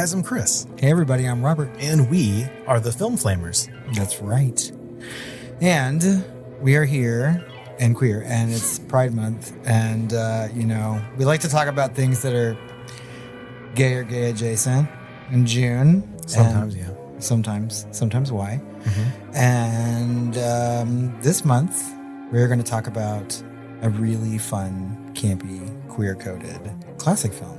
guys, I'm Chris. Hey everybody, I'm Robert. And we are the Film Flamers. That's right. And we are here and queer, and it's Pride Month, and we like to talk about things that are gay or gay adjacent in June. Sometimes, yeah. Sometimes why. Mm-hmm. And this month, we're going to talk about a really fun, campy, queer-coded classic film.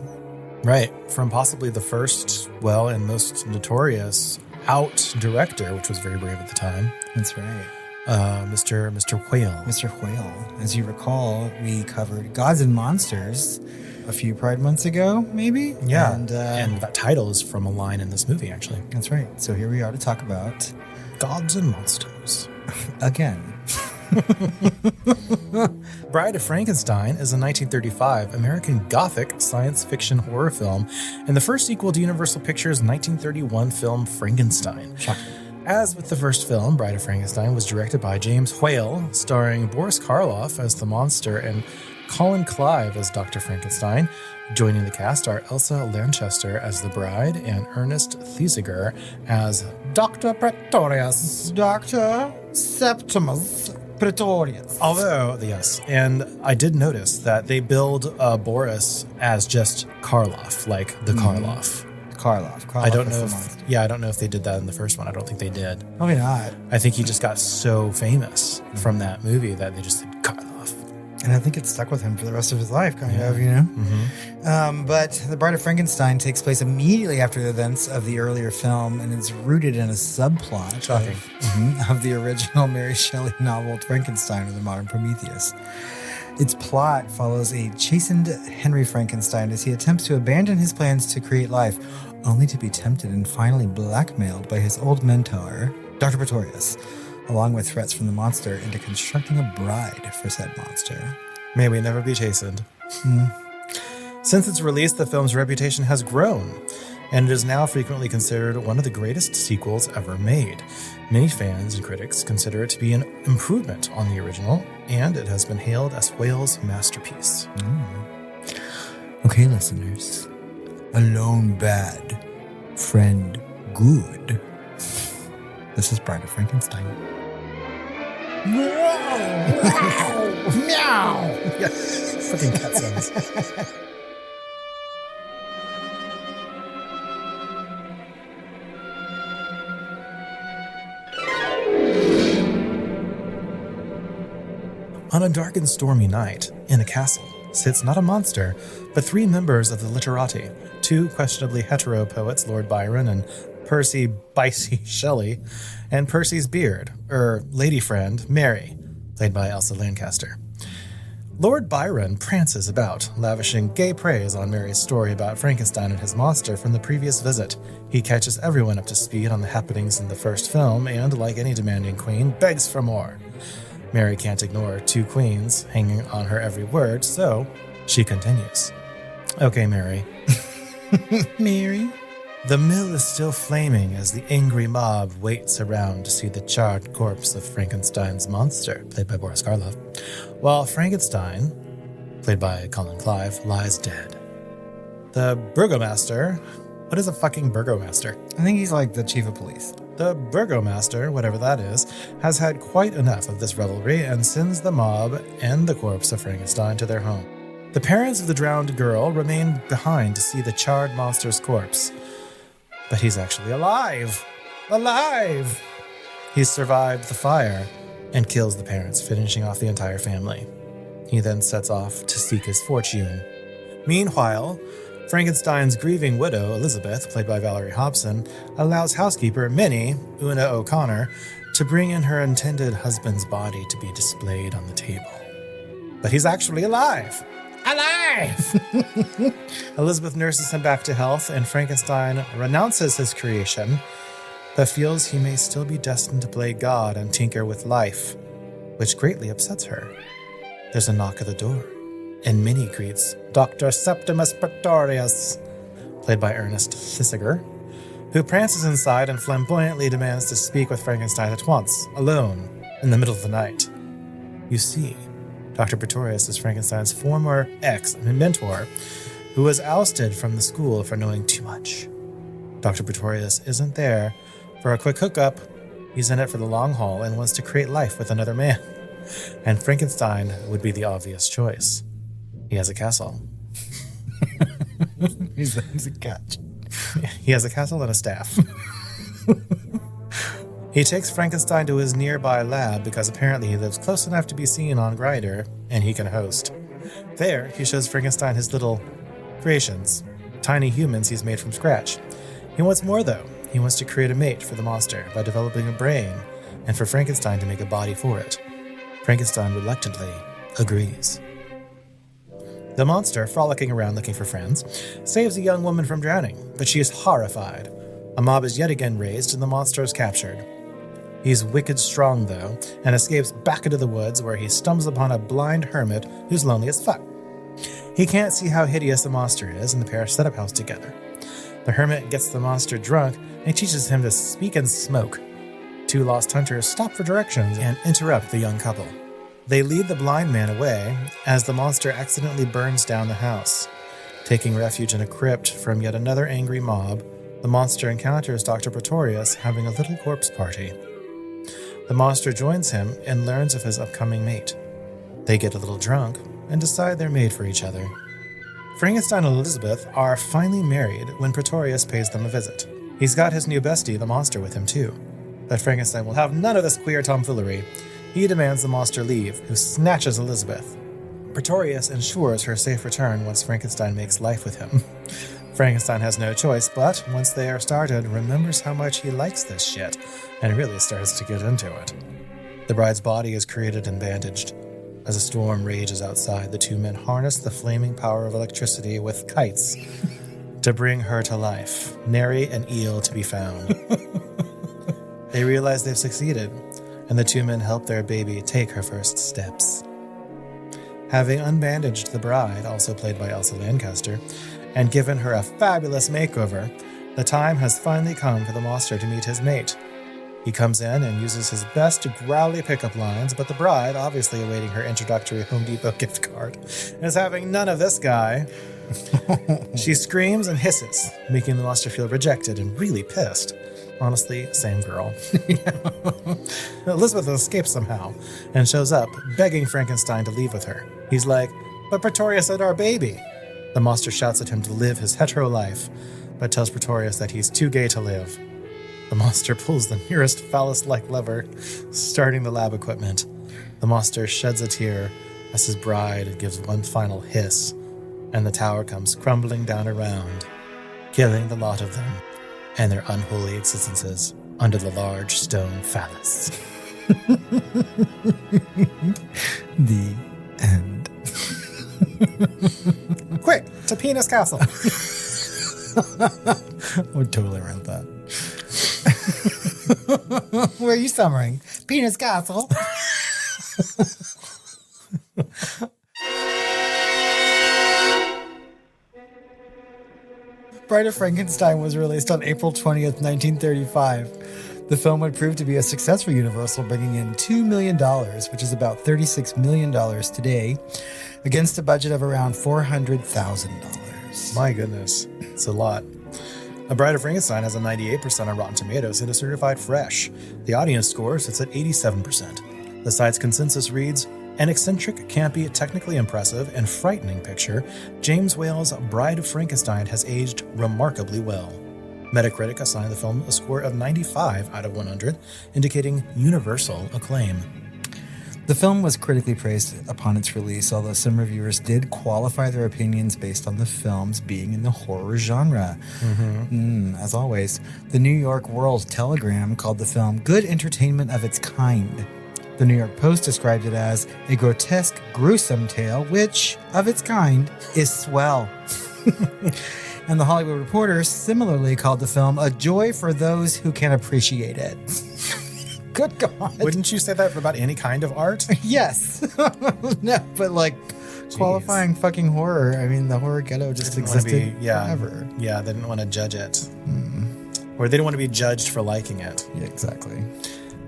Right. From possibly the first, and most notorious out director, which was very brave at the time. That's right. Mr. Whale. Mr. Whale. As you recall, we covered Gods and Monsters a few Pride months ago, maybe? Yeah. And that title is from a line in this movie, actually. That's right. So here we are to talk about Gods and Monsters. Again. Bride of Frankenstein is a 1935 American Gothic science fiction horror film and the first sequel to Universal Pictures' 1931 film Frankenstein. Shocking. As with the first film, Bride of Frankenstein was directed by James Whale, starring Boris Karloff as the monster and Colin Clive as Dr. Frankenstein. Joining the cast are Elsa Lanchester as the bride and Ernest Thesiger as Dr. Pretorius. Dr. Septimus Pretorius. Although, yes, and I did notice that they billed Boris as just Karloff, like the Karloff. Karloff. I don't know I don't know if they did that in the first one. I don't think they did. Probably not. I think he just got so famous from that movie that they just said Karloff. And I think it stuck with him for the rest of his life, kind of, you know? Mm-hmm. But The Bride of Frankenstein takes place immediately after the events of the earlier film, and it's rooted in a subplot of the original Mary Shelley novel Frankenstein or the Modern Prometheus. Its plot follows a chastened Henry Frankenstein as he attempts to abandon his plans to create life, only to be tempted and finally blackmailed by his old mentor, Dr. Pretorius, along with threats from the monster into constructing a bride for said monster. May we never be chastened. Since its release, the film's reputation has grown, and it is now frequently considered one of the greatest sequels ever made. Many fans and critics consider it to be an improvement on the original, and it has been hailed as Whale's masterpiece. Okay, listeners. Alone bad, friend good. This is Bride of Frankenstein. Meow! Yeah, fucking cat sounds. On a dark and stormy night, in a castle, sits not a monster, but three members of the literati, two questionably hetero poets, Lord Byron and Percy Bicey Shelley, and Percy's beard, lady friend, Mary, played by Elsa Lanchester. Lord Byron prances about, lavishing gay praise on Mary's story about Frankenstein and his monster from the previous visit. He catches everyone up to speed on the happenings in the first film and, like any demanding queen, begs for more. Mary can't ignore two queens hanging on her every word, so she continues. Okay, Mary. Mary? The mill is still flaming as the angry mob waits around to see the charred corpse of Frankenstein's monster, played by Boris Karloff, while Frankenstein, played by Colin Clive, lies dead. The burgomaster... What is a fucking burgomaster? I think he's like the chief of police. The burgomaster, whatever that is, has had quite enough of this revelry and sends the mob and the corpse of Frankenstein to their home. The parents of the drowned girl remain behind to see the charred monster's corpse. But he's actually alive! Alive! He's survived the fire and kills the parents, finishing off the entire family. He then sets off to seek his fortune. Meanwhile, Frankenstein's grieving widow, Elizabeth, played by Valerie Hobson, allows housekeeper Minnie, Una O'Connor, to bring in her intended husband's body to be displayed on the table. But he's actually alive! Alive! Elizabeth nurses him back to health, and Frankenstein renounces his creation, but feels he may still be destined to play God and tinker with life, which greatly upsets her. There's a knock at the door, and Minnie greets Dr. Septimus Pretorius, played by Ernest Thesiger, who prances inside and flamboyantly demands to speak with Frankenstein at once, alone, in the middle of the night. You see, Dr. Pretorius is Frankenstein's former ex and mentor, who was ousted from the school for knowing too much. Dr. Pretorius isn't there for a quick hookup. He's in it for the long haul and wants to create life with another man. And Frankenstein would be the obvious choice. He has a castle. He's a catch. He has a castle and a staff. He takes Frankenstein to his nearby lab because apparently he lives close enough to be seen on Grindr, and he can host. There, he shows Frankenstein his little creations, tiny humans he's made from scratch. He wants more, though. He wants to create a mate for the monster by developing a brain, and for Frankenstein to make a body for it. Frankenstein reluctantly agrees. The monster, frolicking around looking for friends, saves a young woman from drowning, but she is horrified. A mob is yet again raised, and the monster is captured. He's wicked strong, though, and escapes back into the woods where he stumbles upon a blind hermit who's lonely as fuck. He can't see how hideous the monster is, and the pair set up house together. The hermit gets the monster drunk and teaches him to speak and smoke. Two lost hunters stop for directions and interrupt the young couple. They lead the blind man away as the monster accidentally burns down the house. Taking refuge in a crypt from yet another angry mob, the monster encounters Dr. Pretorius having a little corpse party. The monster joins him and learns of his upcoming mate. They get a little drunk and decide they're made for each other. Frankenstein and Elizabeth are finally married when Pretorius pays them a visit. He's got his new bestie, the monster, with him too. But Frankenstein will have none of this queer tomfoolery. He demands the monster leave, who snatches Elizabeth. Pretorius ensures her safe return once Frankenstein makes life with him. Frankenstein has no choice, but once they are started, remembers how much he likes this shit, and really starts to get into it. The bride's body is created and bandaged. As a storm rages outside, the two men harness the flaming power of electricity with kites to bring her to life, nary an eel to be found. They realize they've succeeded, and the two men help their baby take her first steps. Having unbandaged the bride, also played by Elsa Lanchester, and given her a fabulous makeover, the time has finally come for the monster to meet his mate. He comes in and uses his best growly pickup lines, but the bride, obviously awaiting her introductory Home Depot gift card, is having none of this guy. She screams and hisses, making the monster feel rejected and really pissed. Honestly, same girl. Elizabeth escapes somehow and shows up, begging Frankenstein to leave with her. He's like, "But Pretorius said our baby." The monster shouts at him to live his hetero life, but tells Pretorius that he's too gay to live. The monster pulls the nearest phallus-like lever, starting the lab equipment. The monster sheds a tear as his bride gives one final hiss, and the tower comes crumbling down around, killing the lot of them and their unholy existences under the large stone phallus. The end. Quick, to Penis Castle. We'd totally rent that. Where are you summering? Penis Castle. Bride of Frankenstein was released on April 20th, 1935. The film would prove to be a success for Universal, bringing in $2 million, which is about $36 million today, against a budget of around $400,000. My goodness, it's a lot. A Bride of Frankenstein has a 98% on Rotten Tomatoes and is certified fresh. The audience score sits at 87%. The site's consensus reads, "An eccentric, campy, technically impressive, and frightening picture, James Whale's Bride of Frankenstein has aged remarkably well." Metacritic assigned the film a score of 95 out of 100, indicating universal acclaim. The film was critically praised upon its release, although some reviewers did qualify their opinions based on the film's being in the horror genre. As always, the New York World Telegram called the film good entertainment of its kind. The New York Post described it as a grotesque, gruesome tale, which, of its kind, is swell. And the Hollywood Reporter similarly called the film a joy for those who can appreciate it. Good God. Wouldn't you say that for about any kind of art? Yes. No, but like qualifying fucking horror. I mean, the horror ghetto just existed forever. Yeah, they didn't want to judge it. Or they didn't want to be judged for liking it. Yeah, exactly.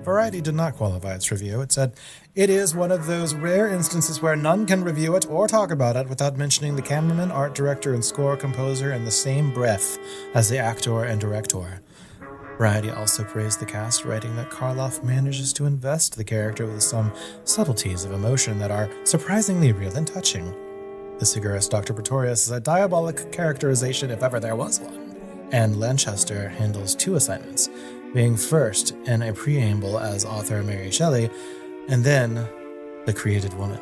Variety did not qualify its review. It said, "It is one of those rare instances where none can review it or talk about it without mentioning the cameraman, art director, and score composer in the same breath as the actor and director." Variety also praised the cast, writing that Karloff manages to invest the character with some subtleties of emotion that are surprisingly real and touching. Thesiger as Dr. Pretorius is a diabolic characterization if ever there was one. And Lanchester handles 2 assignments, being first in a preamble as author Mary Shelley, and then the created woman.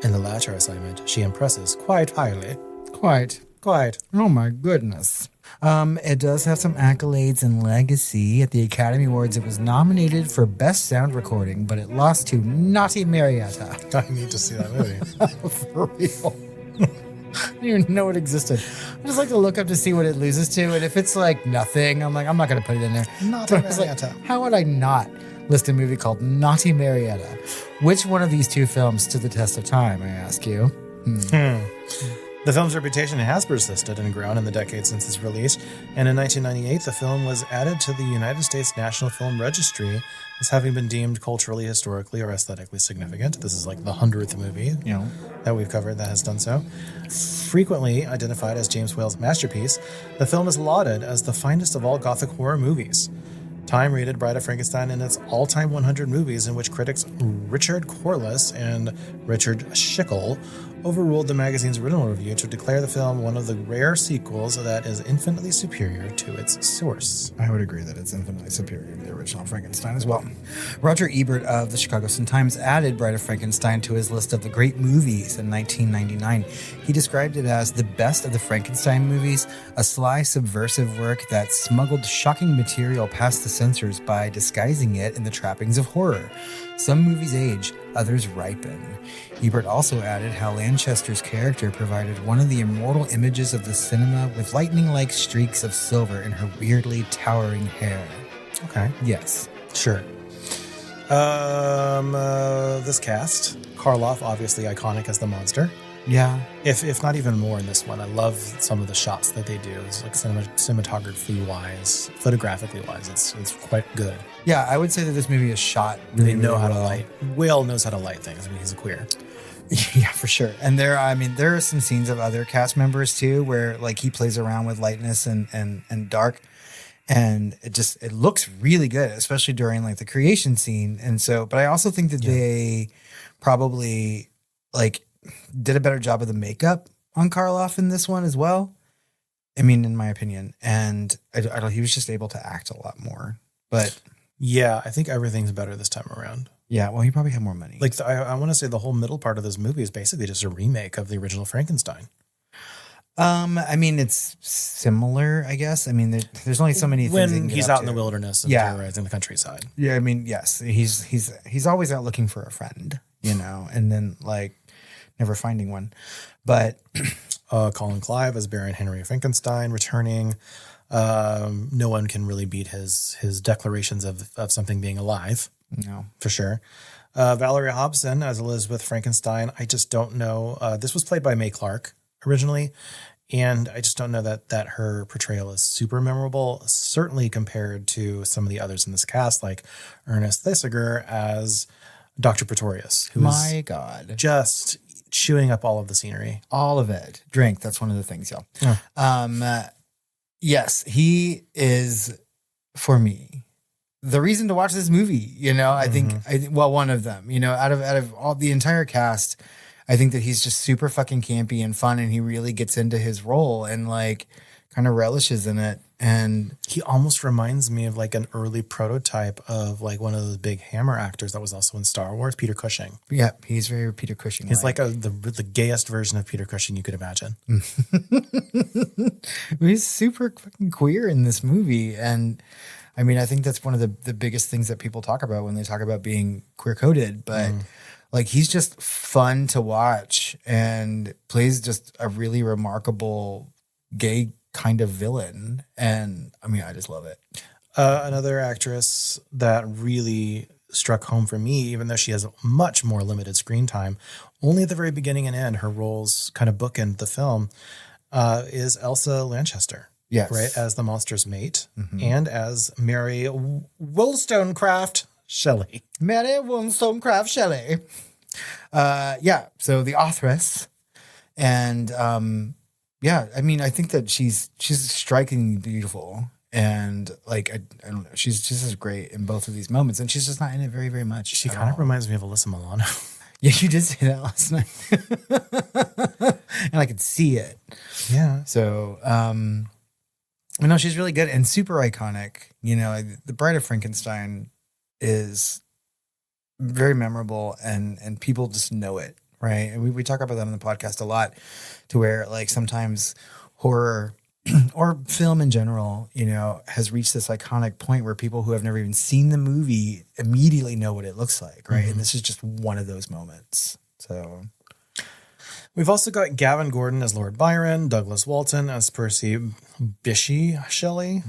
In the latter assignment, she impresses quite highly. Quite. Oh my goodness. It does have some accolades and legacy. At the Academy Awards, it was nominated for Best Sound Recording, but it lost to Naughty Marietta. I need to see that movie. For real. I didn't even know it existed. I just like to look up to see what it loses to, and if it's like nothing, I'm like, I'm not going to put it in there. Naughty Marietta. Like, how would I not list a movie called Naughty Marietta? Which one of these 2 films stood the test of time, I ask you? The film's reputation has persisted and grown in the decades since its release, and in 1998, the film was added to the United States National Film Registry as having been deemed culturally, historically, or aesthetically significant. This is like the 100th movie that we've covered that has done so. Frequently identified as James Whale's masterpiece, the film is lauded as the finest of all Gothic horror movies. Time rated Bride of Frankenstein in its all-time 100 movies, in which critics Richard Corliss and Richard Schickel overruled the magazine's original review to declare the film one of the rare sequels that is infinitely superior to its source. I would agree that it's infinitely superior to the original Frankenstein as well. Roger Ebert of the Chicago Sun-Times added Bride of Frankenstein to his list of the great movies in 1999. He described it as the best of the Frankenstein movies, a sly, subversive work that smuggled shocking material past the censors by disguising it in the trappings of horror. Some movies age, others ripen. Ebert also added how Lanchester's character provided one of the immortal images of the cinema with lightning-like streaks of silver in her weirdly towering hair. Okay. Yes. Sure. This cast, Karloff, obviously iconic as the monster. Yeah. If not even more in this one. I love some of the shots that they do. It's like cinematography-wise, photographically-wise, it's quite good. Yeah, I would say that this movie is shot really, They know really how well. to light. Will knows how to light things. I mean, he's a queer. Yeah, for sure. And there are some scenes of other cast members too, where like he plays around with lightness and dark, and it looks really good, especially during like the creation scene. And so, but I also think that they probably like did a better job of the makeup on Karloff in this one as well. I mean, in my opinion, and he was just able to act a lot more. But yeah, I think everything's better this time around. yeah, well, he probably had more money. Like I want to say the whole middle part of this movie is basically just a remake of the original Frankenstein. I mean, it's similar, I guess. I mean, there's only so many things When he's out in the wilderness and terrorizing the countryside. Yeah, I mean, yes, he's always out looking for a friend, you know, and then like never finding one. But Colin Clive as Baron Henry Frankenstein returning. No one can really beat his declarations of something being alive. No, for sure. Valerie Hobson as Elizabeth Frankenstein. I just don't know. This was played by Mae Clark originally, and I just don't know that her portrayal is super memorable, certainly compared to some of the others in this cast, like Ernest Thesiger as Dr. Pretorius, who my God, just chewing up all of the scenery. all of it. Drink. That's one of the things, y'all. Yeah. Yes, he is for me the reason to watch this movie. You know, I think one of them. You know, out of all the entire cast, I think that he's just super fucking campy and fun, and he really gets into his role and like kind of relishes in it. And He almost reminds me of like an early prototype of like one of those big Hammer actors that was also in Star Wars, Peter Cushing. yeah, he's very Peter Cushing. He's like the gayest version of Peter Cushing you could imagine. He's super fucking queer in this movie. And I mean, I think that's one of the biggest things that people talk about when they talk about being queer coded. But like, he's just fun to watch and plays just a really remarkable gay kind of villain. And I mean, I just love it. Another actress that really struck home for me, even though she has much more limited screen time, only at the very beginning and end, her roles kind of bookend the film, is Elsa Lanchester. Yes. Right, as the monster's mate and as Mary Wollstonecraft. Shelley. Mary Wollstonecraft Shelley. So the authoress. And I mean, I think that she's strikingly beautiful. And like, I don't know, she's just as great in both of these moments. And she's just not in it very, very much. She kind of reminds me of Alyssa Milano. Yeah, you did say that last night. And I could see it. Yeah. So, she's really good and super iconic. You know, the Bride of Frankenstein is very memorable and people just know it, right? And we talk about that on the podcast a lot, to where like sometimes horror or film in general, you know, has reached this iconic point where people who have never even seen the movie immediately know what it looks like, right? Mm-hmm. And this is just one of those moments. So we've also got Gavin Gordon as Lord Byron, Douglas Walton as Percy Bysshe Shelley,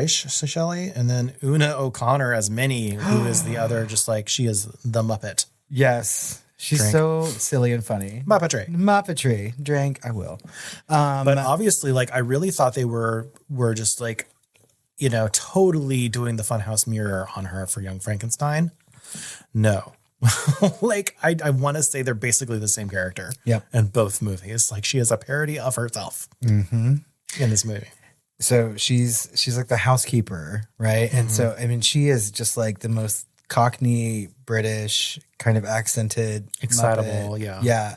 Shelley, and then Una O'Connor as Minnie, who is the other, just like she is the Muppet. Yes. She's so silly and funny. Muppetry. Drink. I will. But obviously, like, I really thought they were just like, you know, totally doing the Funhouse mirror on her for Young Frankenstein. No. Like, I want to say they're basically the same character. Yep. In both movies. Like, she is a parody of herself in this movie. So she's like the housekeeper, right? And so, I mean, she is just like the most Cockney, British, kind of accented, excitable, Muppet. Yeah.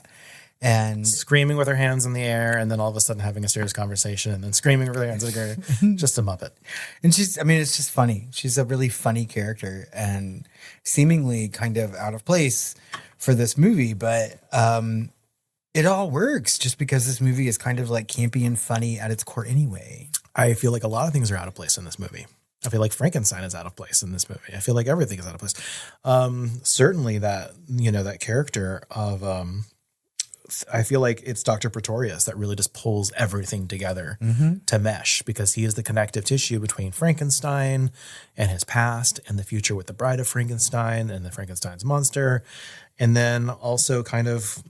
And screaming with her hands in the air, and then all of a sudden having a serious conversation, and then screaming with her hands in the air. Just a Muppet. And it's just funny. She's a really funny character and seemingly kind of out of place for this movie, but it all works just because this movie is kind of like campy and funny at its core anyway. I feel like a lot of things are out of place in this movie. I feel like Frankenstein is out of place in this movie. I feel like everything is out of place. Certainly that, you know, that character of, I feel like it's Dr. Pretorius that really just pulls everything together to mesh, because he is the connective tissue between Frankenstein and his past and the future with the Bride of Frankenstein and the Frankenstein's monster. And then also kind of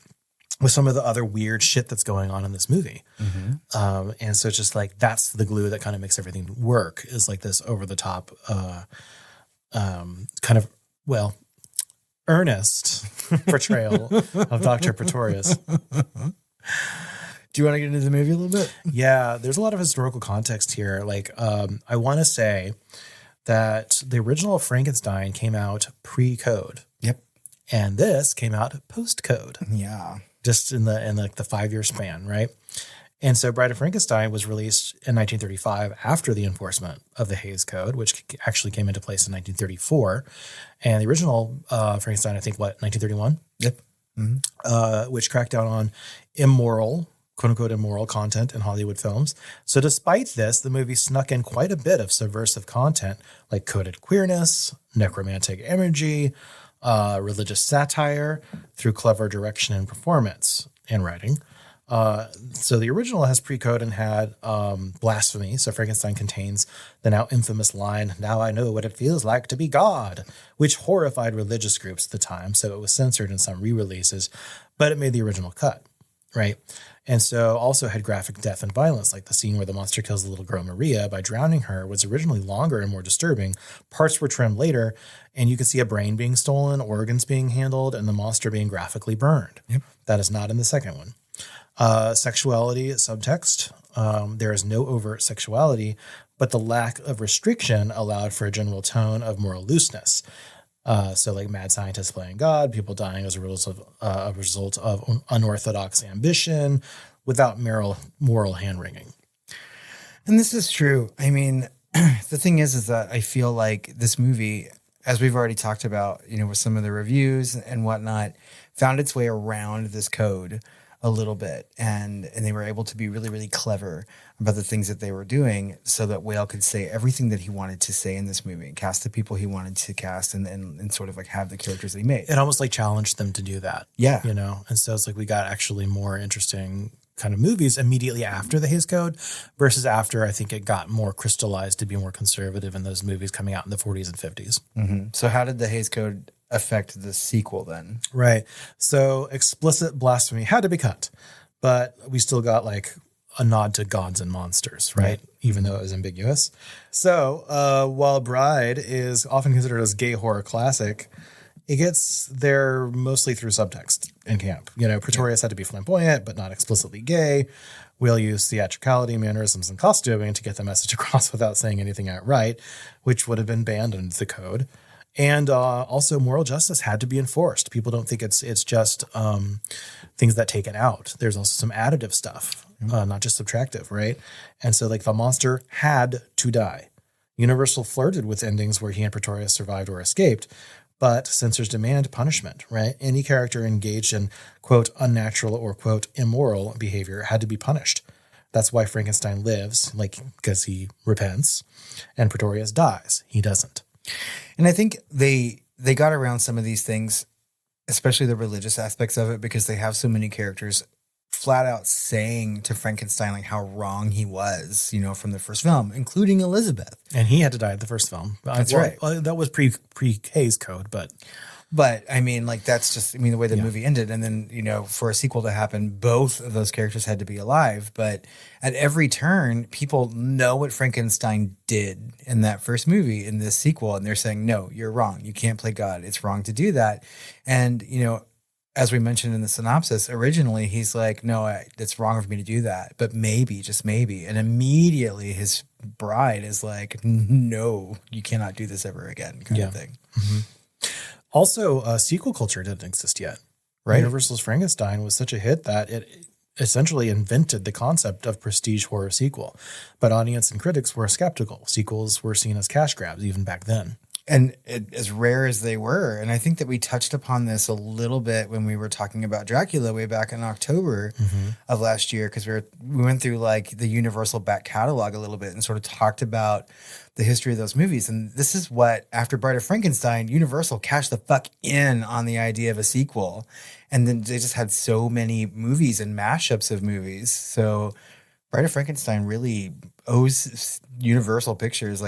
with some of the other weird shit that's going on in this movie. And so it's just like, that's the glue that kind of makes everything work, is like this over the top, kind of, well, earnest portrayal of Dr. Pretorius. Do you want to get into the movie a little bit? Yeah, there's a lot of historical context here. Like, I want to say that the original Frankenstein came out pre-code. Yep. And this came out post-code. Yeah. Just in the 5-year span, right? And so Bride of Frankenstein was released in 1935 after the enforcement of the Hays Code, which actually came into place in 1934. And the original Frankenstein, I think, 1931? Yep. Which cracked down on immoral, quote-unquote immoral content in Hollywood films. So despite this, the movie snuck in quite a bit of subversive content, like coded queerness, necromantic imagery, religious satire, through clever direction and performance and writing. So the original has pre-code and had blasphemy. So Frankenstein contains the now infamous line, "Now I know what it feels like to be God," which horrified religious groups at the time. So it was censored in some re-releases, but it made the original cut, right? And so also had graphic death and violence, like the scene where the monster kills the little girl Maria by drowning her was originally longer and more disturbing. Parts were trimmed later, and you can see a brain being stolen, organs being handled, and the monster being graphically burned. Yep. That is not in the second one. Sexuality subtext. There is no overt sexuality, but the lack of restriction allowed for a general tone of moral looseness. So like mad scientists playing God, people dying as a result of unorthodox ambition without moral hand-wringing. And this is true. I mean, the thing is that I feel like this movie, as we've already talked about, you know, with some of the reviews and whatnot, found its way around this code a little bit. And they were able to be really, really clever about the things that they were doing so that Whale could say everything that he wanted to say in this movie, cast the people he wanted to cast, and sort of like have the characters that he made. It almost like challenged them to do that. Yeah. You know? And so it's like we got actually more interesting kind of movies immediately after the Hays Code versus after I think it got more crystallized to be more conservative in those movies coming out in the 40s and 50s. Mm-hmm. So how did the Hays Code affect the sequel then? Right. So explicit blasphemy had to be cut, but we still got like a nod to gods and monsters, right? Even though it was ambiguous. So while Bride is often considered as gay horror classic, it gets there mostly through subtext in camp. Pretorius had to be flamboyant, but not explicitly gay. We'll use theatricality, mannerisms, and costuming to get the message across without saying anything outright, which would have been banned under the code. And also moral justice had to be enforced. People don't think it's just things that take it out. There's also some additive stuff, not just subtractive, right? And so the monster had to die. Universal flirted with endings where he and Pretorius survived or escaped, but censors demand punishment, right? Any character engaged in, quote, unnatural or, quote, immoral behavior had to be punished. That's why Frankenstein lives, because he repents, and Pretorius dies. He doesn't. And I think they got around some of these things, especially the religious aspects of it, because they have so many characters flat out saying to Frankenstein how wrong he was, from the first film, including Elizabeth. And he had to die at the first film. That's right. That was pre-K's code, but I mean, that's just, the way the movie ended. And then, for a sequel to happen, both of those characters had to be alive. But at every turn, people know what Frankenstein did in that first movie, in this sequel. And they're saying, no, you're wrong. You can't play God. It's wrong to do that. And, as we mentioned in the synopsis, originally he's like, no, it's wrong for me to do that. But maybe, just maybe. And immediately his bride is like, no, you cannot do this ever again, kind of thing. Mm-hmm. Also, sequel culture didn't exist yet. Right. Universal's Frankenstein was such a hit that it essentially invented the concept of prestige horror sequel. But audience and critics were skeptical. Sequels were seen as cash grabs even back then. And as rare as they were, and I think that we touched upon this a little bit when we were talking about Dracula way back in October of last year, because we went through the Universal back catalog a little bit and sort of talked about the history of those movies. And this is what, after Bride of Frankenstein, Universal cashed the fuck in on the idea of a sequel. And then they just had so many movies and mashups of movies. So Bride of Frankenstein really owes Universal Pictures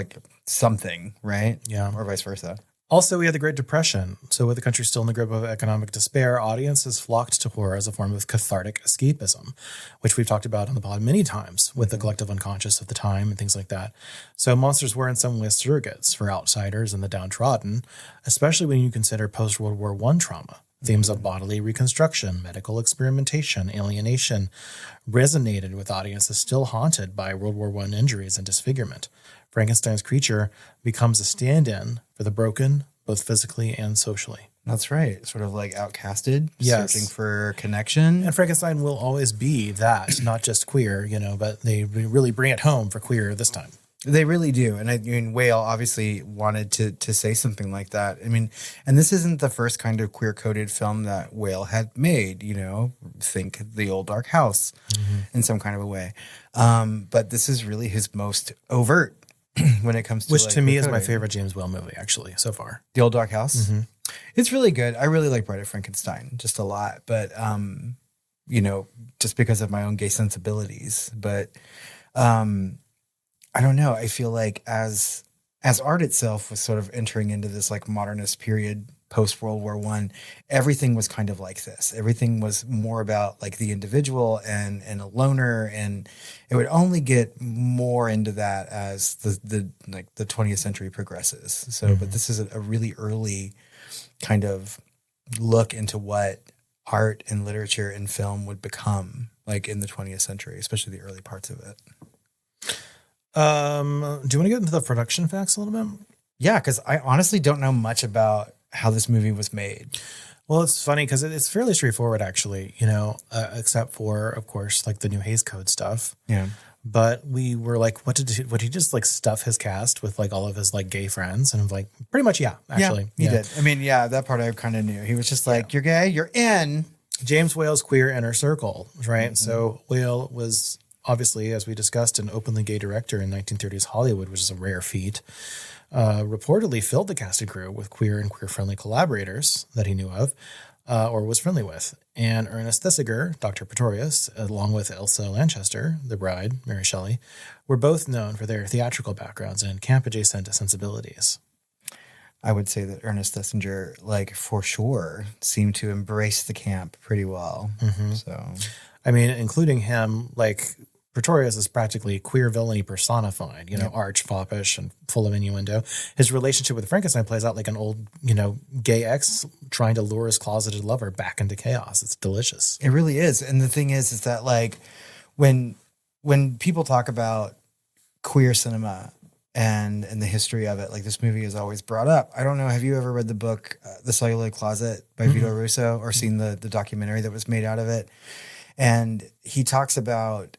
something, right? Yeah. Or vice versa. Also, we had the Great Depression. So with the country still in the grip of economic despair, audiences flocked to horror as a form of cathartic escapism, which we've talked about on the pod many times with the collective unconscious of the time and things like that. So monsters were in some ways surrogates for outsiders and the downtrodden, especially when you consider post-World War I trauma. Themes of bodily reconstruction, medical experimentation, alienation resonated with audiences still haunted by World War I injuries and disfigurement. Frankenstein's creature becomes a stand-in for the broken, both physically and socially. That's right. Sort of outcasted, yes. Searching for connection. And Frankenstein will always be that, not just queer, but they really bring it home for queer this time. They really do. And I mean, Whale obviously wanted to say something like that. I mean, and this isn't the first kind of queer-coded film that Whale had made, think The Old Dark House in some kind of a way. But this is really his most overt when it comes to which to me is my favorite James Whale movie, actually, so far. The Old Dark House? Mm-hmm. It's really good. I really like Bride of Frankenstein just a lot. But, just because of my own gay sensibilities. But, I don't know. I feel like as art itself was sort of entering into this modernist period post World War I, everything was kind of like this. Everything was more about the individual and a loner, and it would only get more into that as the 20th century progresses. So, but this is a really early kind of look into what art and literature and film would become in the 20th century, especially the early parts of it. Do you want to get into the production facts a little bit? Yeah, because I honestly don't know much about how this movie was made. Well, it's funny because it's fairly straightforward, actually, except for, of course, the new Hays Code stuff. Yeah. But we were would he just stuff his cast with all of his gay friends? And I'm pretty much, yeah, actually. Yeah, he did. I mean, yeah, that part I kind of knew. He was just you're gay, you're in. James Whale's queer inner circle, right? Mm-hmm. So Whale was obviously, as we discussed, an openly gay director in 1930s Hollywood, which is a rare feat. Reportedly filled the cast and crew with queer and queer-friendly collaborators that he knew of or was friendly with. And Ernest Thesiger, Dr. Pretorius, along with Elsa Lanchester, the bride, Mary Shelley, were both known for their theatrical backgrounds and camp-adjacent sensibilities. I would say that Ernest Thesiger, for sure, seemed to embrace the camp pretty well. Mm-hmm. So, I mean, including him, Pretorius is practically queer villainy personified, arch, foppish, and full of innuendo. His relationship with Frankenstein plays out like an old, gay ex trying to lure his closeted lover back into chaos. It's delicious. It really is. And the thing is that like when people talk about queer cinema and the history of it, like this movie is always brought up. I don't know. Have you ever read the book, The Celluloid Closet by Vito Russo, or seen the documentary that was made out of it? And he talks about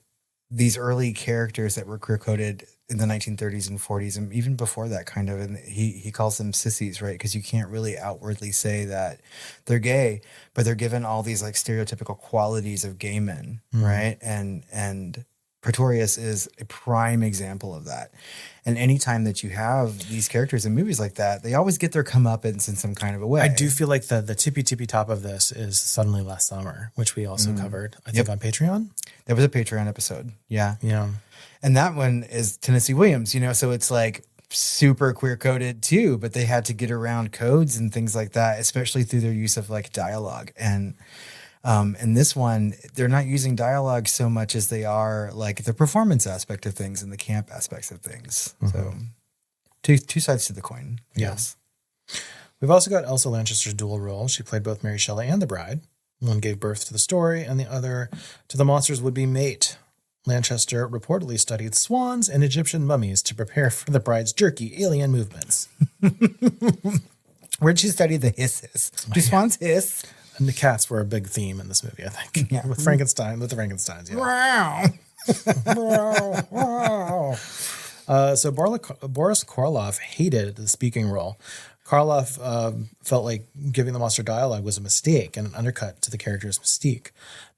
these early characters that were queer coded in the 1930s and 40s, and even before that kind of, and he calls them sissies, right? Because you can't really outwardly say that they're gay, but they're given all these like stereotypical qualities of gay men, right? And Pretorius is a prime example of that. And anytime that you have these characters in movies like that, they always get their comeuppance in some kind of a way. I do feel like the tippy top of this is Suddenly Last Summer, which we also covered, I think, on Patreon. There was a Patreon episode. Yeah. Yeah. And that one is Tennessee Williams, so it's like super queer coded too, but they had to get around codes and things like that, especially through their use of like dialogue. And this one, they're not using dialogue so much as they are like the performance aspect of things and the camp aspects of things. So two sides to the coin. Yes. We've also got Elsa Lanchester's dual role. She played both Mary Shelley and the bride. One gave birth to the story and the other to the monster's would-be mate. Lanchester reportedly studied swans and Egyptian mummies to prepare for the bride's jerky alien movements. Where'd she study the hisses? Do swans hiss? And the cats were a big theme in this movie, I think. Yeah. With the Frankensteins, yeah. So Boris Karloff hated the speaking role. Karloff felt like giving the monster dialogue was a mistake and an undercut to the character's mystique.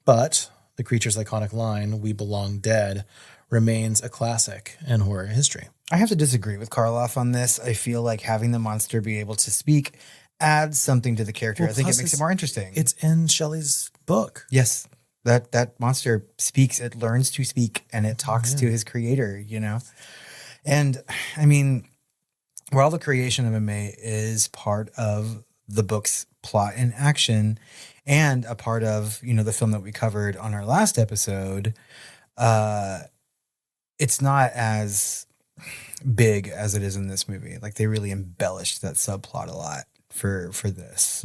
But the creature's iconic line, "We belong dead," remains a classic in horror history. I have to disagree with Karloff on this. I feel like having the monster be able to speak adds something to the character. Well, I think it makes it more interesting. It's in Shelley's book. Yes. That monster speaks, it learns to speak, and it talks to his creator, And I mean, while the creation of a May is part of the book's plot and action and a part of, the film that we covered on our last episode, it's not as big as it is in this movie. Like, they really embellished that subplot a lot for this.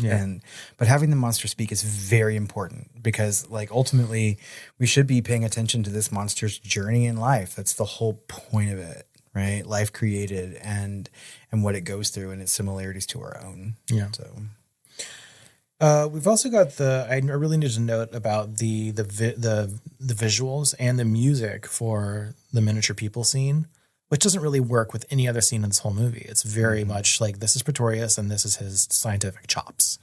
But having the monster speak is very important because, like, ultimately we should be paying attention to this monster's journey in life. That's the whole point of it, right? Life created and what it goes through and its similarities to our own. Yeah. So we've also got I really need to note about the visuals and the music for the miniature people scene, which doesn't really work with any other scene in this whole movie. It's very much like, this is Pretorius and this is his scientific chops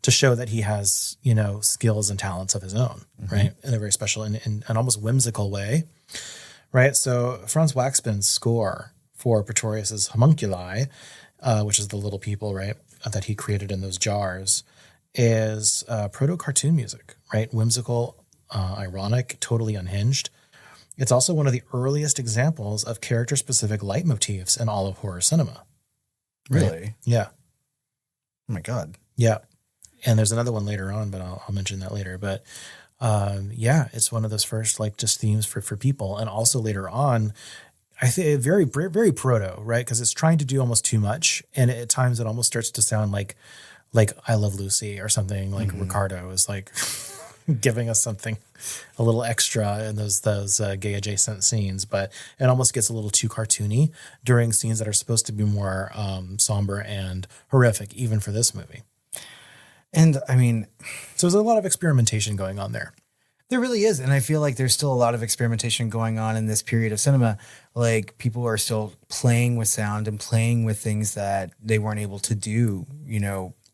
to show that he has, skills and talents of his own, right? In a very special and an almost whimsical way, right? So Franz Waxman's score for Pretorius's homunculi, which is the little people, right, that he created in those jars, is proto-cartoon music, right? Whimsical, ironic, totally unhinged. It's also one of the earliest examples of character-specific leitmotifs in all of horror cinema. Right? Really? Yeah. Oh my God. Yeah. And there's another one later on, but I'll mention that later. But it's one of those first, like, just themes for people. And also later on, I think very, very proto, right? Because it's trying to do almost too much. And at times it almost starts to sound like I Love Lucy or something, like Ricardo is like giving us something a little extra in those gay adjacent scenes, but it almost gets a little too cartoony during scenes that are supposed to be more somber and horrific, even for this movie. And I mean, so there's a lot of experimentation going on there. There really is. And I feel like there's still a lot of experimentation going on in this period of cinema. Like, people are still playing with sound and playing with things that they weren't able to do,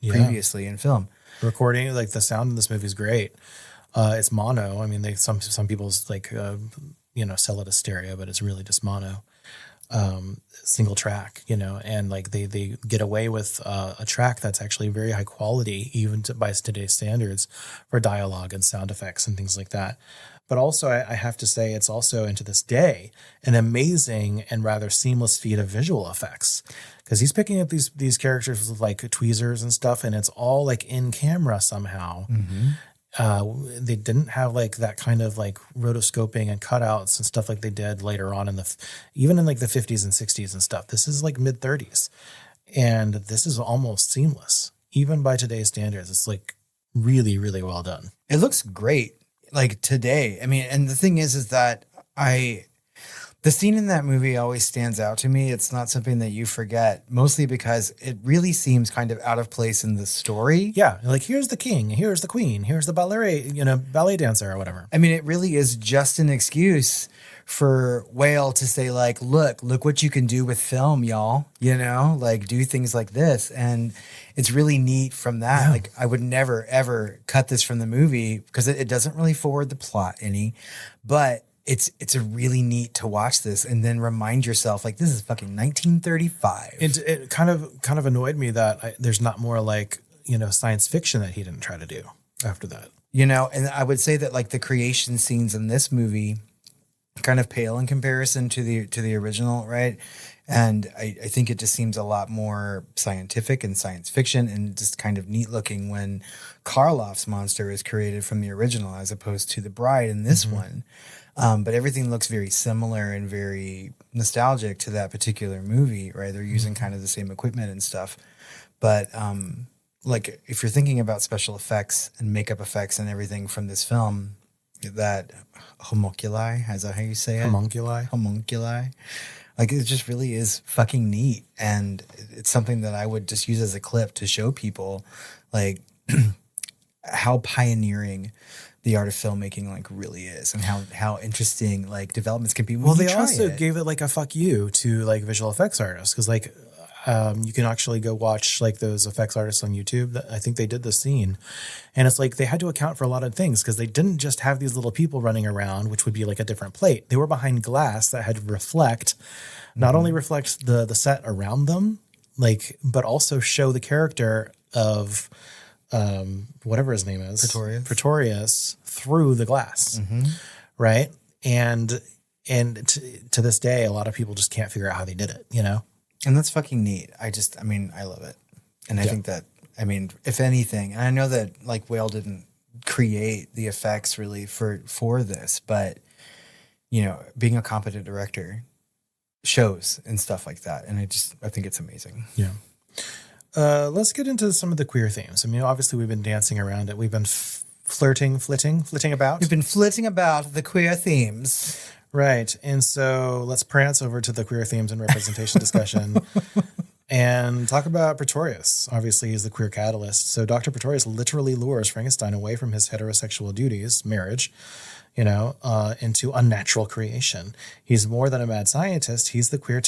previously in film. Recording, like, the sound in this movie is great. It's mono. I mean, some people's like, sell it as stereo, but it's really just mono, single track, and like they get away with a track that's actually very high quality, even by today's standards, for dialogue and sound effects and things like that. But also, I have to say, it's also, and to this day, an amazing and rather seamless feat of visual effects, because he's picking up these characters with like tweezers and stuff, and it's all like in camera somehow. They didn't have like that kind of like rotoscoping and cutouts and stuff like they did later on even in like the 50s and 60s and stuff. This is like mid 30s, and this is almost seamless, even by today's standards. It's like really, really well done. It looks great. Like today. I mean, and the thing is that the scene in that movie always stands out to me. It's not something that you forget, mostly because it really seems kind of out of place in the story. Yeah. Like, here's the king, here's the queen, here's the ballet dancer or whatever. I mean, it really is just an excuse for Whale to say like, look what you can do with film, y'all, like do things like this. And it's really neat from that. Yeah. Like I would never, ever cut this from the movie because it doesn't really forward the plot any, but it's a really neat to watch this and then remind yourself like this is fucking 1935. It kind of annoyed me that there's not more like, science fiction that he didn't try to do after that. And I would say that like the creation scenes in this movie kind of pale in comparison to the original, right? And I think it just seems a lot more scientific and science fiction and just kind of neat looking when Karloff's monster is created from the original as opposed to the Bride in this one. But everything looks very similar and very nostalgic to that particular movie, right? They're using kind of the same equipment and stuff. But like if you're thinking about special effects and makeup effects and everything from this film, that homunculi, is that how you say it? Homunculi. Like it just really is fucking neat. And it's something that I would just use as a clip to show people like how pioneering the art of filmmaking like really is and how interesting like developments can be. Well, they also gave it like a fuck you to like visual effects artists. Cause like, you can actually go watch like those effects artists on YouTube. I think they did the scene, and it's like they had to account for a lot of things because they didn't just have these little people running around, which would be like a different plate. They were behind glass that had to reflect, not only reflect the set around them, like, but also show the character of whatever his name is, Pretorius through the glass, right? And to this day, a lot of people just can't figure out how they did it, And that's fucking neat. I love it. And I think that, if anything, and I know that like Whale didn't create the effects really for this, but being a competent director shows and stuff like that. And I think it's amazing. Yeah. Let's get into some of the queer themes. I mean, obviously we've been dancing around it. We've been flitting about. We've been flitting about the queer themes. Right. And so let's prance over to the queer themes and representation discussion and talk about Pretorius. Obviously, he's the queer catalyst. So Dr. Pretorius literally lures Frankenstein away from his heterosexual duties, marriage, into unnatural creation. He's more than a mad scientist. He's the queer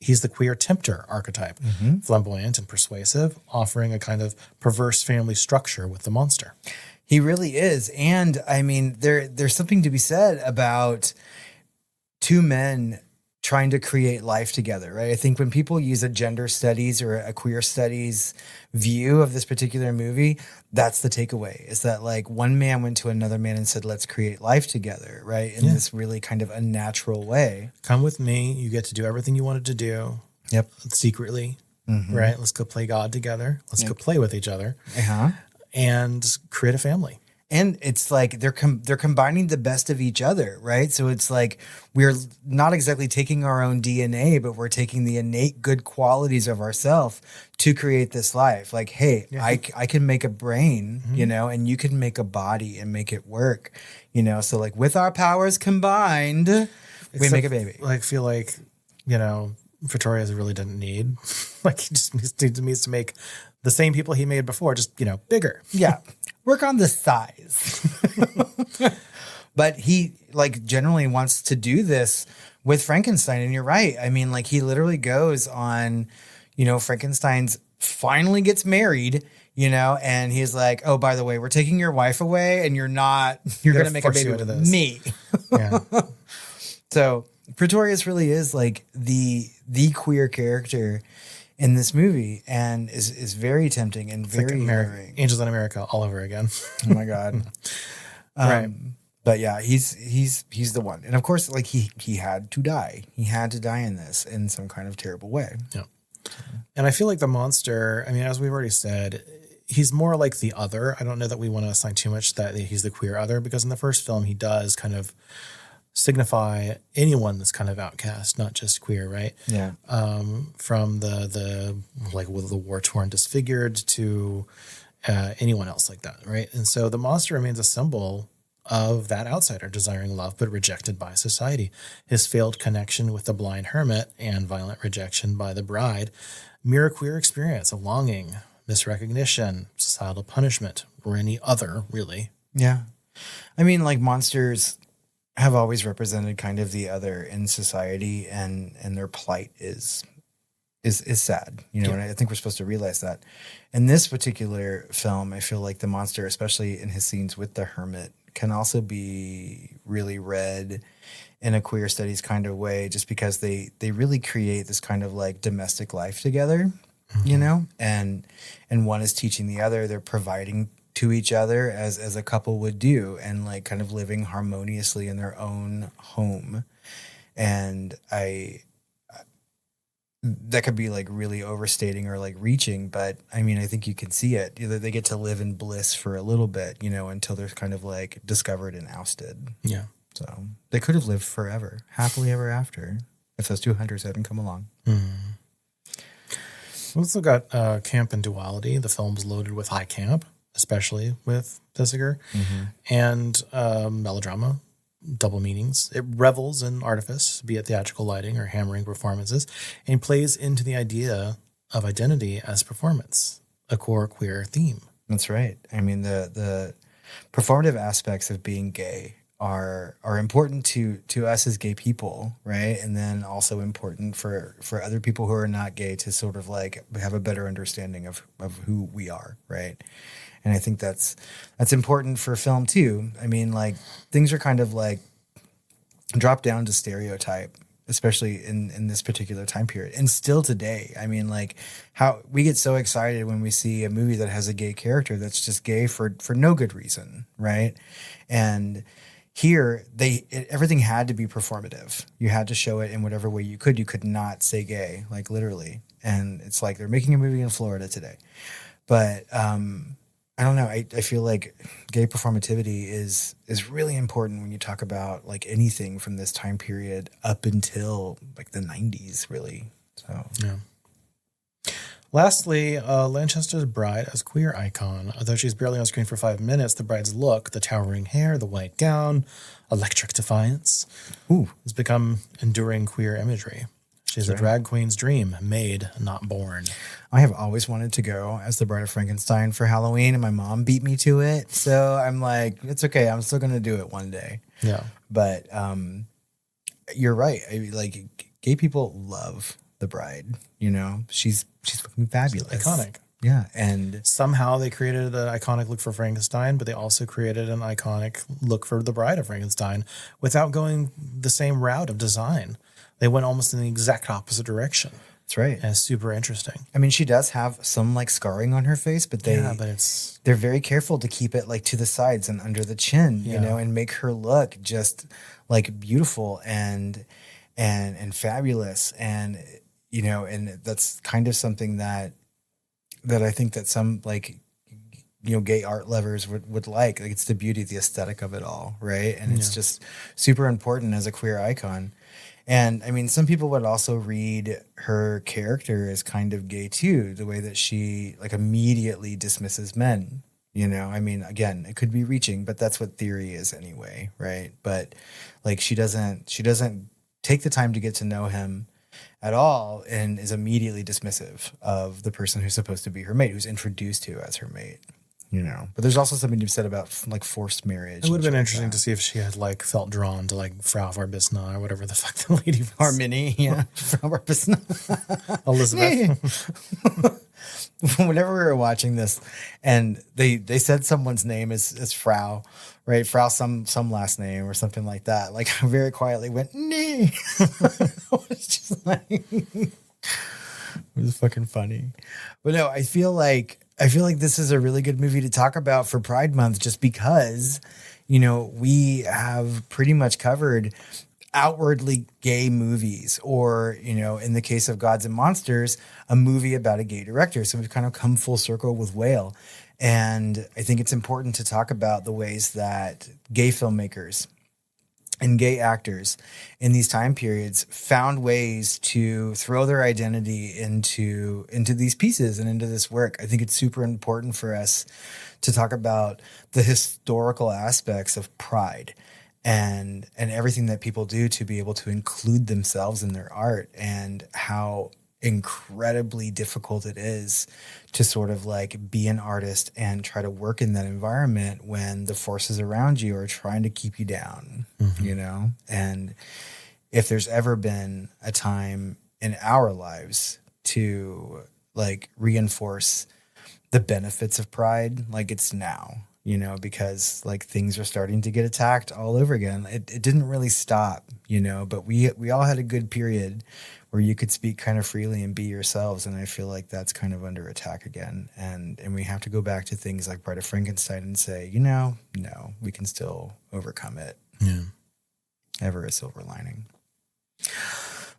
He's the queer tempter archetype, flamboyant and persuasive, offering a kind of perverse family structure with the monster. He really is. And I mean, there's something to be said about two men trying to create life together, right? I think when people use a gender studies or a queer studies view of this particular movie, that's the takeaway, is that like one man went to another man and said, let's create life together, right? In this really kind of unnatural way. Come with me. You get to do everything you wanted to do. Yep. Secretly, right? Let's go play God together. Let's go play with each other. And create a family. And it's like they're combining the best of each other, right? So it's like we're not exactly taking our own DNA, but we're taking the innate good qualities of ourselves to create this life. Like, hey, I can make a brain, and you can make a body and make it work, So like with our powers combined, we make a baby. I feel like, Pretorius really didn't need, like he just needs to make the same people he made before, just, bigger. Yeah. Work on the size. But he like generally wants to do this with Frankenstein. And you're right. I mean, like he literally goes on, Frankenstein's finally gets married, and he's like, oh, by the way, we're taking your wife away and you're going to make a baby with me. Yeah. So Pretorius really is like the queer character in this movie, and is very tempting and very like Angels in America all over again. Oh my God. Right. But yeah, he's the one. And of course, like he had to die. He had to die in this in some kind of terrible way. Yeah. And I feel like the monster, I mean, as we've already said, he's more like the other. I don't know that we want to assign too much that he's the queer other, because in the first film he does kind of signify anyone that's kind of outcast, not just queer, right? Yeah. From the like with the war-torn disfigured to anyone else like that, right? And so the monster remains a symbol of that outsider desiring love but rejected by society. His failed connection with the blind hermit and violent rejection by the bride mirror queer experience of longing, misrecognition, societal punishment, or any other, really. Yeah. I mean, like, monsters have always represented kind of the other in society, and their plight is sad, you know, and I think we're supposed to realize that. In this particular film, I feel like the monster, especially in his scenes with the hermit, can also be really read in a queer studies kind of way, just because they really create this kind of like domestic life together, you know, and one is teaching the other, they're providing to each other as a couple would do, and like kind of living harmoniously in their own home. And that could be like really overstating or like reaching, but I mean, I think you can see it. Either they get to live in bliss for a little bit, you know, until they're kind of like discovered and ousted. Yeah. So they could have lived forever, happily ever after, if those two hunters hadn't come along. We also got camp and duality. The film's loaded with high camp, especially with Thesiger, and melodrama, double meanings. It revels in artifice, be it theatrical lighting or hammering performances, and plays into the idea of identity as performance, a core queer theme. That's right. I mean, the performative aspects of being gay are important to us as gay people, right? And then also important for other people who are not gay to sort of like have a better understanding of who we are, right? And I think that's important for film too. I mean, like, things are kind of like dropped down to stereotype, especially in this particular time period, and still today. I mean, like, how we get so excited when we see a movie that has a gay character that's just gay for no good reason, right? And here, everything had to be performative. You had to show it in whatever way you could. You could not say gay, like literally. And it's like they're making a movie in Florida today. But I don't know. I feel like gay performativity is really important when you talk about like anything from this time period up until like the 90s, really. So yeah. Lastly, Lanchester's bride as queer icon. Although she's barely on screen for 5 minutes, the bride's look, the towering hair, the white gown, electric defiance, has become enduring queer imagery. She's a drag queen's dream, made, not born. I have always wanted to go as the Bride of Frankenstein for Halloween, and my mom beat me to it. So I'm like, it's okay. I'm still going to do it one day. Yeah. But you're right. Like, gay people love the bride, you know? She's fucking fabulous. She's iconic. Yeah. And somehow they created an iconic look for Frankenstein, but they also created an iconic look for the Bride of Frankenstein without going the same route of design. They went almost in the exact opposite direction. That's right. And it's super interesting. I mean, she does have some like scarring on her face, but they're very careful to keep it like to the sides and under the chin, you know, and make her look just like beautiful and fabulous. And, you know, and that's kind of something that I think that some like, you know, gay art lovers would like. Like, it's the beauty, the aesthetic of it all, right? And it's just super important as a queer icon. And I mean, some people would also read her character as kind of gay too, the way that she like immediately dismisses men, you know? I mean, again, it could be reaching, but that's what theory is anyway, right? But like, she doesn't take the time to get to know him at all and is immediately dismissive of the person who's supposed to be her mate, who's introduced to as her mate. You know, but there's also something to be said about like forced marriage. It would have been interesting to see if she had like felt drawn to like Frau Verbissna or whatever the fuck the lady was. Harmony, yeah. Frau Verbissna. Elizabeth. Whenever we were watching this and they said someone's name is Frau, right? Frau some last name or something like that. Like, I very quietly went, nee. It was just like, it was fucking funny. But no, I feel like this is a really good movie to talk about for Pride Month, just because, you know, we have pretty much covered outwardly gay movies, or, you know, in the case of Gods and Monsters, a movie about a gay director. So we've kind of come full circle with Whale. And I think it's important to talk about the ways that gay filmmakers and gay actors in these time periods found ways to throw their identity into these pieces and into this work. I think it's super important for us to talk about the historical aspects of pride and everything that people do to be able to include themselves in their art, and how incredibly difficult it is to sort of like be an artist and try to work in that environment when the forces around you are trying to keep you down, you know? And if there's ever been a time in our lives to like reinforce the benefits of pride, like it's now, you know, because like things are starting to get attacked all over again. It didn't really stop, you know, but we all had a good period where you could speak kind of freely and be yourselves. And I feel like that's kind of under attack again. And we have to go back to things like Bride of Frankenstein and say, you know, no, we can still overcome it. Yeah. Ever a silver lining.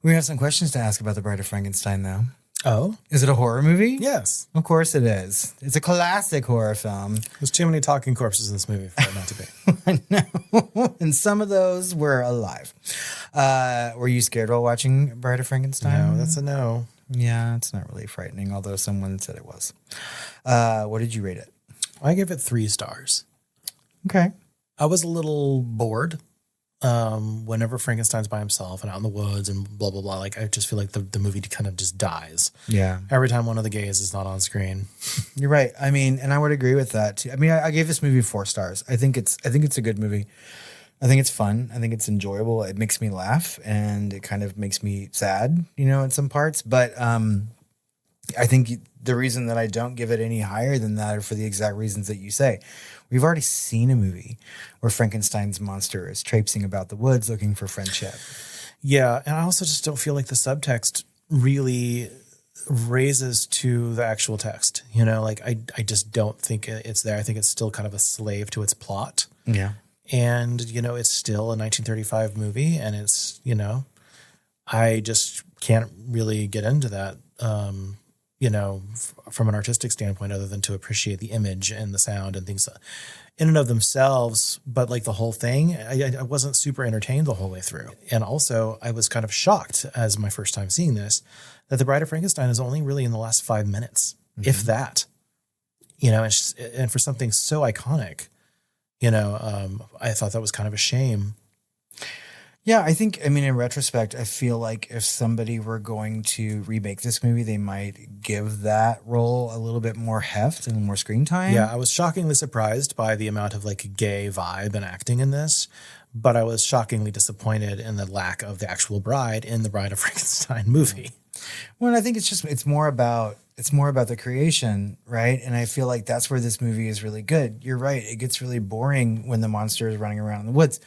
We have some questions to ask about the Bride of Frankenstein, though. Oh? Is it a horror movie? Yes. Of course it is. It's a classic horror film. There's too many talking corpses in this movie for it not to be. I know. And some of those were alive. Were you scared while watching Bride of Frankenstein? No, that's a no. Yeah, it's not really frightening, although someone said it was. What did you rate it? I give it 3 stars. Okay. I was a little bored whenever Frankenstein's by himself and out in the woods and blah, blah, blah. Like, I just feel like the movie kind of just dies. Yeah. Every time one of the gays is not on screen. You're right. I mean, and I would agree with that too. I mean, I gave this movie 4 stars. I think it's a good movie. I think it's fun. I think it's enjoyable. It makes me laugh, and it kind of makes me sad, you know, in some parts. But I think the reason that I don't give it any higher than that are for the exact reasons that you say. We've already seen a movie where Frankenstein's monster is traipsing about the woods looking for friendship. Yeah, and I also just don't feel like the subtext really raises to the actual text. You know, like I just don't think it's there. I think it's still kind of a slave to its plot. Yeah. And, you know, it's still a 1935 movie, and it's, you know, I just can't really get into that, you know, from an artistic standpoint, other than to appreciate the image and the sound and things in and of themselves. But like the whole thing, I wasn't super entertained the whole way through. And also I was kind of shocked as my first time seeing this, that The Bride of Frankenstein is only really in the last 5 minutes, if that, you know, and for something so iconic, you know, I thought that was kind of a shame. Yeah, I think, I mean, in retrospect, I feel like if somebody were going to remake this movie, they might give that role a little bit more heft and more screen time. Yeah, I was shockingly surprised by the amount of like gay vibe and acting in this, but I was shockingly disappointed in the lack of the actual bride in the Bride of Frankenstein movie. Well, I think it's more about the creation, right? And I feel like that's where this movie is really good. You're right. It gets really boring when the monster is running around in the woods,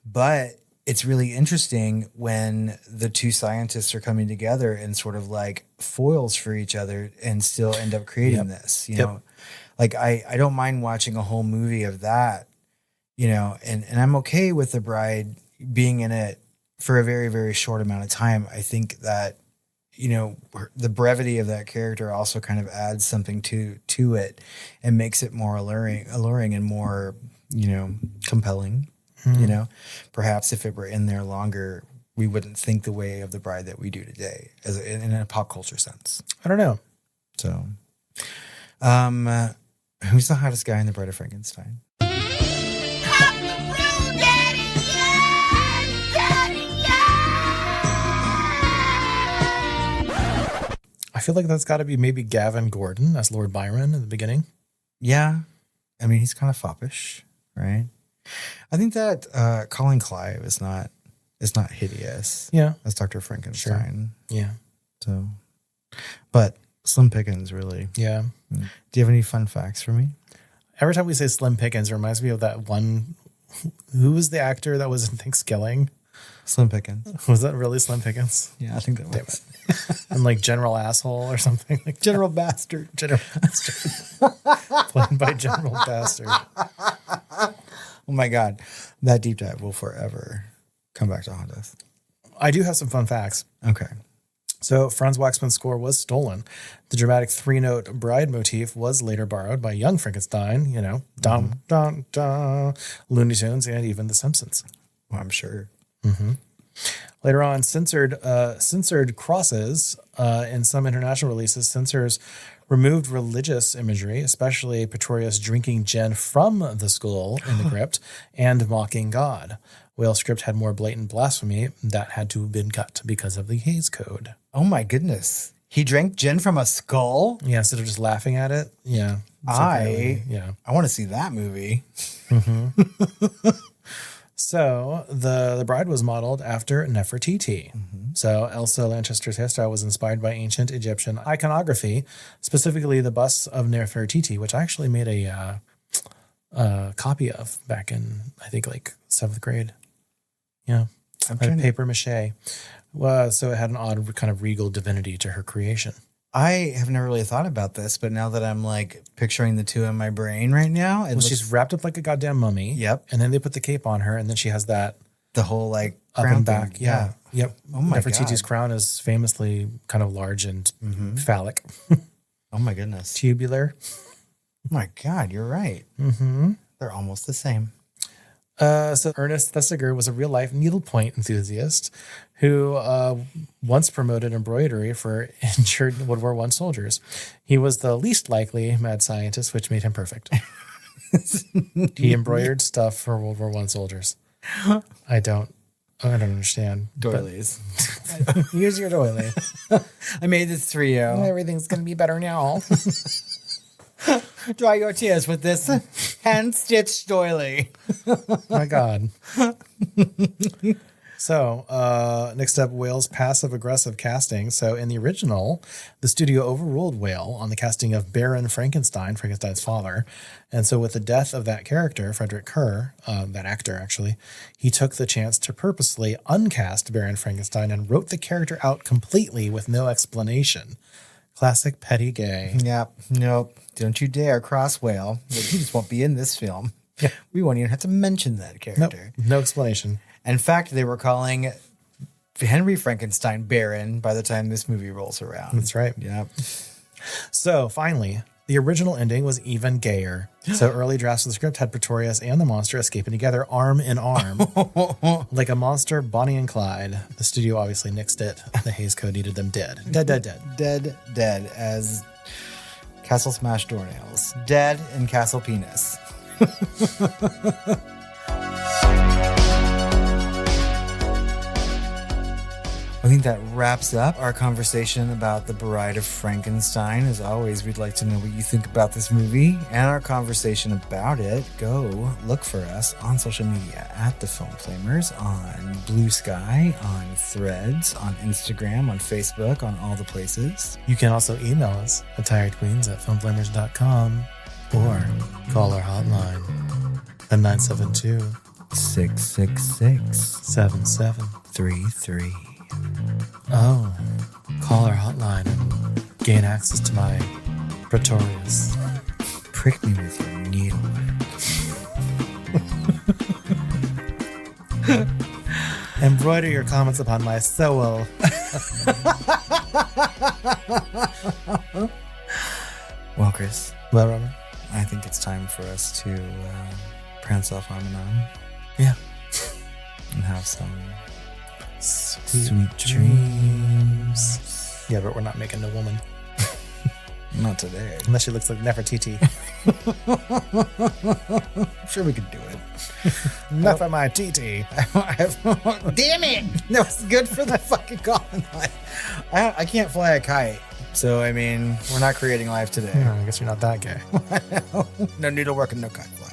but it's really interesting when the two scientists are coming together and sort of like foils for each other and still end up creating this, you know, like I don't mind watching a whole movie of that, you know, and I'm okay with the bride being in it for a very, very short amount of time. I think that, you know, the brevity of that character also kind of adds something to it and makes it more alluring and more, you know, compelling. You know, perhaps if it were in there longer, we wouldn't think the way of the bride that we do today, in a pop culture sense. I don't know. So, who's the hottest guy in the Bride of Frankenstein? I feel like that's got to be maybe Gavin Gordon as Lord Byron in the beginning. Yeah, I mean, he's kind of foppish, right? I think that Colin Clive is not hideous. Yeah, as Dr. Frankenstein. Sure. Yeah. So, but Slim Pickens, really. Yeah. Do you have any fun facts for me? Every time we say Slim Pickens, it reminds me of that one. Who was the actor that was in Thanksgiving? Slim Pickens. Was that really Slim Pickens? Yeah, I think that was. And like General Asshole or something like General Bastard. General Bastard. Played by General Bastard. Oh my God, that deep dive will forever Come back to haunt us. I do have some fun facts. Okay. So Franz Waxman's score was stolen. The dramatic 3-note bride motif was later borrowed by Young Frankenstein, dum, dum, dum, Looney Tunes, and even The Simpsons. Well, I'm sure. Mm-hmm. Later on, censored crosses in some international releases. Censors removed religious imagery, especially Pretorius drinking gin from the skull in the crypt and mocking God. Whale's script had more blatant blasphemy that had to have been cut because of the Hays Code. Oh my goodness. He drank gin from a skull? Yeah, instead of just laughing at it. Yeah. I want to see that movie. Mm-hmm. So the bride was modeled after Nefertiti. Mm-hmm. So Elsa Lanchester's hairstyle was inspired by ancient Egyptian iconography, specifically the bust of Nefertiti, which I actually made a copy of back in, I think, like 7th grade. Yeah. Paper mache. So it had an odd kind of regal divinity to her creation. I have never really thought about this, but now that I'm like picturing the two in my brain right now. She's wrapped up like a goddamn mummy. Yep. And then they put the cape on her, and then she has that. The whole like up crown and back. thing. Yeah. Yep. Oh my God. Nefertiti's crown is famously kind of large and phallic. Oh my goodness. Tubular. Oh my God, you're right. Mm-hmm. They're almost the same. So Ernest Thesiger was a real-life needlepoint enthusiast who once promoted embroidery for injured World War I soldiers. He was the least likely mad scientist, which made him perfect. He embroidered stuff for World War I soldiers. I don't understand. Doilies. Use your doily. I made this for you. Everything's going to be better now. Dry your tears with this hand-stitched doily. My God. So, next up, Whale's passive-aggressive casting. So, in the original, the studio overruled Whale on the casting of Baron Frankenstein, Frankenstein's father. And so, with the death of that character, Frederick Kerr, that actor, actually, he took the chance to purposely uncast Baron Frankenstein and wrote the character out completely with no explanation. Classic petty gay. Yep. Nope. Don't you dare cross Whale. He just won't be in this film. Yeah. We won't even have to mention that character. Nope. No explanation. In fact, they were calling Henry Frankenstein Baron by the time this movie rolls around. That's right. Yep. So finally, the original ending was even gayer. So early drafts of the script had Pretorius and the monster escaping together arm in arm. Like a monster, Bonnie and Clyde. The studio obviously nixed it. The Hays Code needed them dead. Dead as Castle Smash doornails. Dead in Castle Penis. I think that wraps up our conversation about The Bride of Frankenstein. As always, we'd like to know what you think about this movie and our conversation about it. Go look for us on social media at The Film Flamers, on Blue Sky, on Threads, on Instagram, on Facebook, on all the places. You can also email us at tiredqueens@filmflamers.com or call our hotline at 972-666-7733. Oh, call our hotline and gain access to my Pretorius. Prick me with your needle. Embroider your comments upon my soul. Well, Chris. Well, Robert. I think it's time for us to prance off arm in arm. Yeah. And have some sweet dreams. Yeah, but we're not making a woman. Not today. Unless she looks like Nefertiti. I'm sure we could do it. Enough of my TT. Damn it! That was good for the fucking Colin. I can't fly a kite. So, I mean, we're not creating life today. I guess you're not that gay. No needlework and no kite flying.